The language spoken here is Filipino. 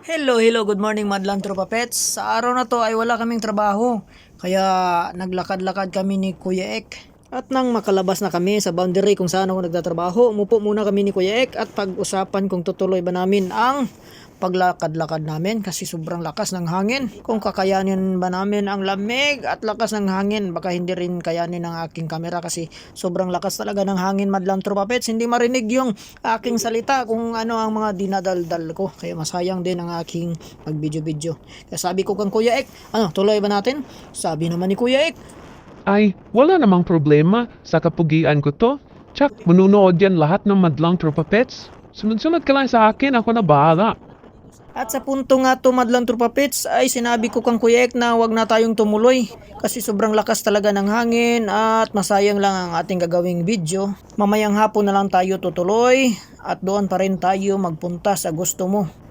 Hello, good morning madlang tropa pets. Sa araw na to ay wala kaming trabaho. Kaya naglakad-lakad kami ni Kuya Ek. At nang makalabas na kami sa boundary kung saan ako nagtatrabaho, umupo muna kami ni Kuya Ek at pag-usapan kung tutuloy ba namin ang paglakad-lakad namin kasi sobrang lakas ng hangin. Kung kakayanin ba namin ang lamig at lakas ng hangin, baka hindi rin kayanin ng aking kamera kasi sobrang lakas talaga ng hangin madlang tropa pets. Hindi marinig yung aking salita kung ano ang mga dinadaldal ko. Kaya masayang din ang aking pag-video-video. Kaya sabi ko kang Kuya Ek, tuloy ba natin? Sabi naman ni Kuya Ek, Ay, wala namang problema sa kapugian ko to. Tsak, manunood yan lahat ng madlang tropa pets. Sunod-sunod ka lang sa akin, ako na bahala. at sa punto nga to madlang tropa pets ay sinabi ko kang Kuya Ek na wag na tayong tumuloy kasi sobrang lakas talaga ng hangin at masayang lang ang ating gagawing video. Mamayang hapon na lang tayo tutuloy at doon pa rin tayo magpunta sa gusto mo.